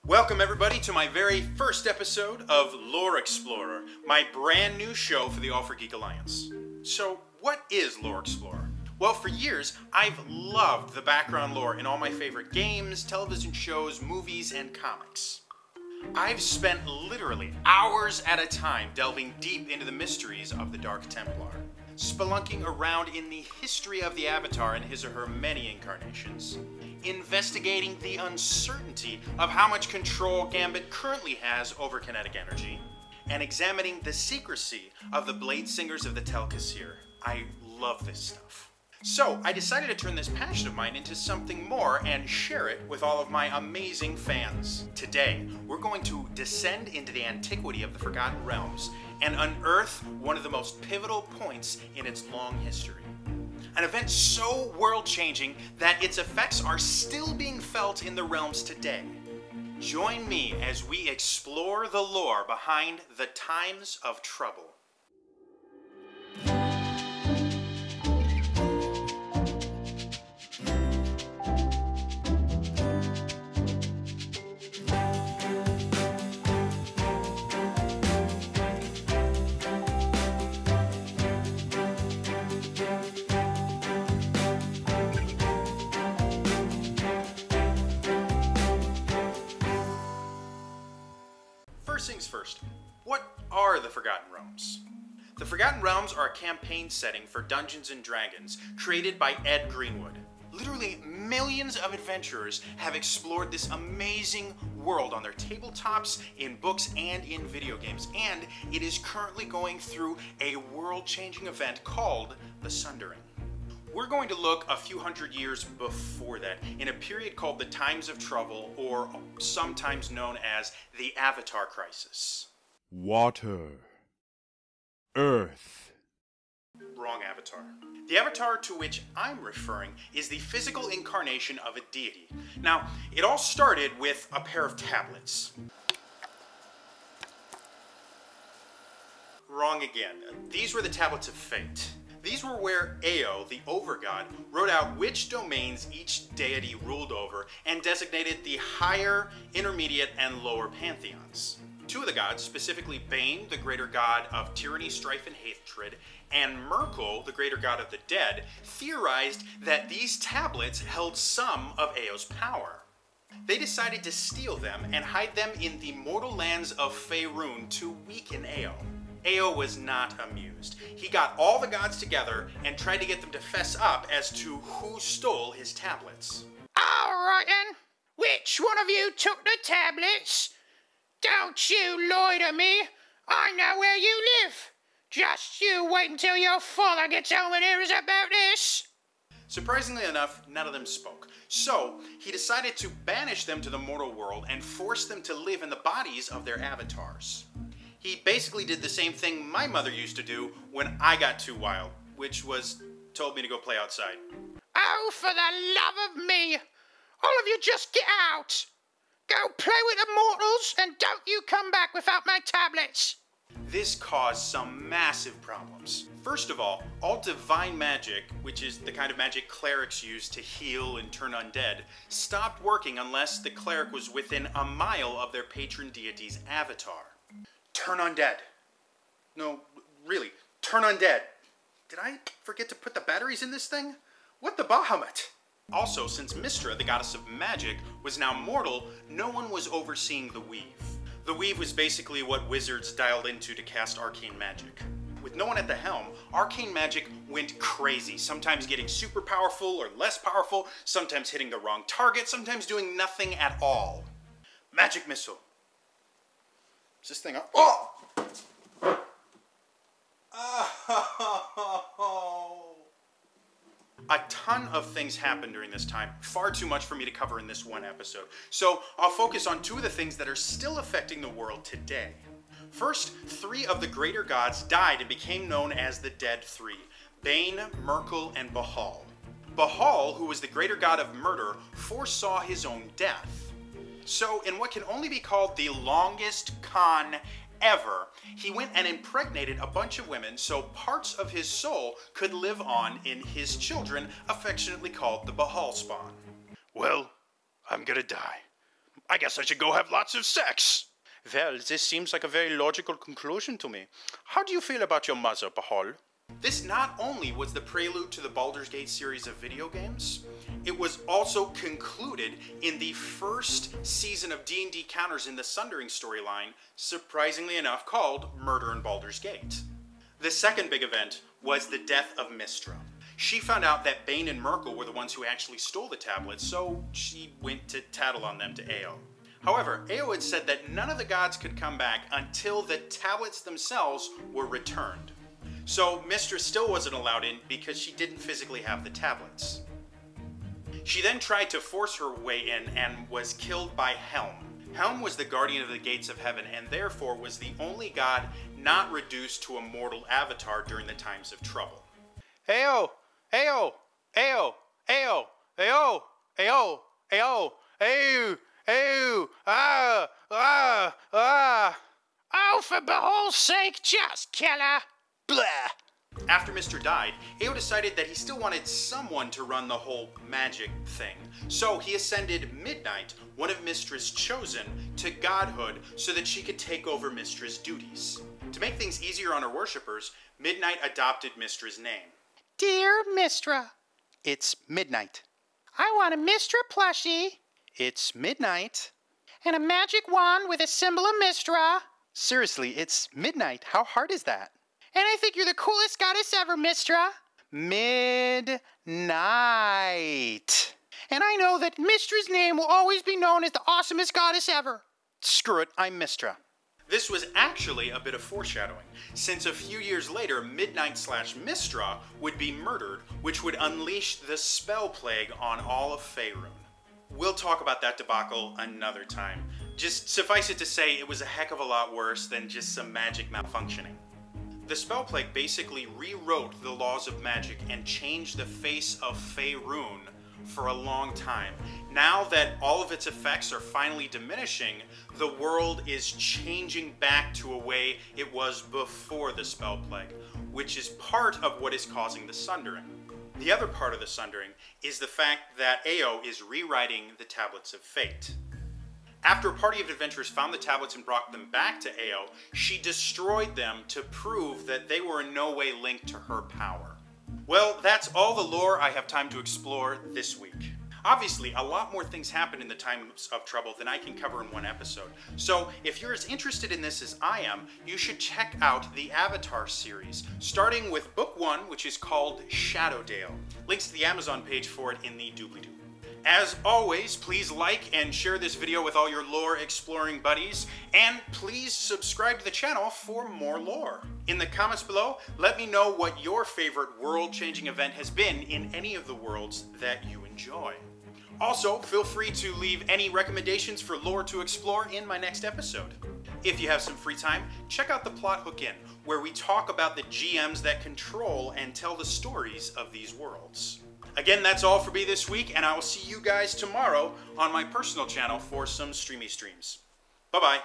Welcome everybody to my very first episode of Lore Explorer, my brand new show for the All for Geek Alliance. So, what is Lore Explorer? Well, for years, I've loved the background lore in all my favorite games, television shows, movies, and comics. I've spent literally hours at a time delving deep into the mysteries of the Dark Templar, spelunking around in the history of the Avatar and his or her many incarnations, investigating the uncertainty of how much control Gambit currently has over kinetic energy, and examining the secrecy of the Blade Singers of the Tel'Kesir. I love this stuff. So I decided to turn this passion of mine into something more and share it with all of my amazing fans. Today, we're going to descend into the antiquity of the Forgotten Realms and unearth one of the most pivotal points in its long history. An event so world-changing that its effects are still being felt in the realms today. Join me as we explore the lore behind the Times of Trouble. First things first, what are the Forgotten Realms? The Forgotten Realms are a campaign setting for Dungeons & Dragons created by Ed Greenwood. Literally millions of adventurers have explored this amazing world on their tabletops, in books, and in video games, and it is currently going through a world-changing event called the Sundering. We're going to look a few hundred years before that, in a period called the Times of Trouble, or sometimes known as the Avatar Crisis. Water. Earth. Wrong avatar. The avatar to which I'm referring is the physical incarnation of a deity. Now, it all started with a pair of tablets. Wrong again. These were the Tablets of Fate. These were where Ao, the Overgod, wrote out which domains each deity ruled over and designated the higher, intermediate, and lower pantheons. Two of the gods, specifically Bane, the greater god of tyranny, strife, and hatred, and Merkul, the greater god of the dead, theorized that these tablets held some of Ao's power. They decided to steal them and hide them in the mortal lands of Faerun to weaken Ao. Ao was not amused. He got all the gods together and tried to get them to fess up as to who stole his tablets. All right then. Which one of you took the tablets? Don't you lie to me. I know where you live. Just you wait until your father gets home and hears about this. Surprisingly enough, none of them spoke. So, he decided to banish them to the mortal world and force them to live in the bodies of their avatars. He basically did the same thing my mother used to do when I got too wild, which was told me to go play outside. Oh, for the love of me! All of you just get out! Go play with the mortals and don't you come back without my tablets! This caused some massive problems. First of all divine magic, which is the kind of magic clerics use to heal and turn undead, stopped working unless the cleric was within a mile of their patron deity's avatar. Turn undead. No, really, turn undead. Did I forget to put the batteries in this thing? What the Bahamut? Also, since Mystra, the goddess of magic, was now mortal, no one was overseeing the weave. The weave was basically what wizards dialed into to cast arcane magic. With no one at the helm, arcane magic went crazy, sometimes getting super powerful or less powerful, sometimes hitting the wrong target, sometimes doing nothing at all. Magic missile. Is this thing up? Oh! A ton of things happened during this time, far too much for me to cover in this one episode. So I'll focus on two of the things that are still affecting the world today. First, three of the greater gods died and became known as the Dead Three: Bane, Merkul, and Bahal. Bahal, who was the greater god of murder, foresaw his own death. So, in what can only be called the longest con ever, he went and impregnated a bunch of women so parts of his soul could live on in his children, affectionately called the Bahal spawn. Well, I'm gonna die. I guess I should go have lots of sex. Well, this seems like a very logical conclusion to me. How do you feel about your mother, Bahal? This not only was the prelude to the Baldur's Gate series of video games, it was also concluded in the first season of D&D Counters in the Sundering storyline, surprisingly enough called Murder in Baldur's Gate. The second big event was the death of Mystra. She found out that Bane and Merkel were the ones who actually stole the tablets, so she went to tattle on them to Ao. However, Ao had said that none of the gods could come back until the tablets themselves were returned. So Mystra still wasn't allowed in because she didn't physically have the tablets. She then tried to force her way in and was killed by Helm. Helm was the guardian of the gates of heaven and therefore was the only god not reduced to a mortal avatar during the times of trouble. Ao! Ao! Ao! Ao! Ao! Ao! Ao! Ao! Ao! Ah! Ah! Ah! Oh, for Bahal's sake, just kill her. Blah! After Mystra died, Ao decided that he still wanted someone to run the whole magic thing. So he ascended Midnight, one of Mystra's chosen, to godhood so that she could take over Mystra's duties. To make things easier on her worshippers, Midnight adopted Mystra's name. Dear Mystra, It's Midnight. I want a Mystra plushie. It's Midnight. And a magic wand with a symbol of Mystra. Seriously, it's Midnight. How hard is that? And I think you're the coolest goddess ever, Mystra. Midnight. And I know that Mystra's name will always be known as the awesomest goddess ever. Screw it, I'm Mystra. This was actually a bit of foreshadowing, since a few years later, Midnight/Mystra would be murdered, which would unleash the spell plague on all of Faerun. We'll talk about that debacle another time. Just suffice it to say, it was a heck of a lot worse than just some magic malfunctioning. The spell plague basically rewrote the laws of magic and changed the face of Faerun for a long time. Now that all of its effects are finally diminishing, the world is changing back to a way it was before the spell plague, which is part of what is causing the Sundering. The other part of the Sundering is the fact that Ao is rewriting the Tablets of Fate. After a party of adventurers found the tablets and brought them back to Ao, she destroyed them to prove that they were in no way linked to her power. Well, that's all the lore I have time to explore this week. Obviously, a lot more things happen in the Times of Trouble than I can cover in one episode. So, if you're as interested in this as I am, you should check out the Avatar series, starting with Book 1, which is called Shadowdale. Links to the Amazon page for it in the doobly-doo. As always, please like and share this video with all your lore exploring buddies, and please subscribe to the channel for more lore. In the comments below, let me know what your favorite world-changing event has been in any of the worlds that you enjoy. Also, feel free to leave any recommendations for lore to explore in my next episode. If you have some free time, check out the Plot Hook In, where we talk about the GMs that control and tell the stories of these worlds. Again, that's all for me this week, and I will see you guys tomorrow on my personal channel for some streamy streams. Bye-bye.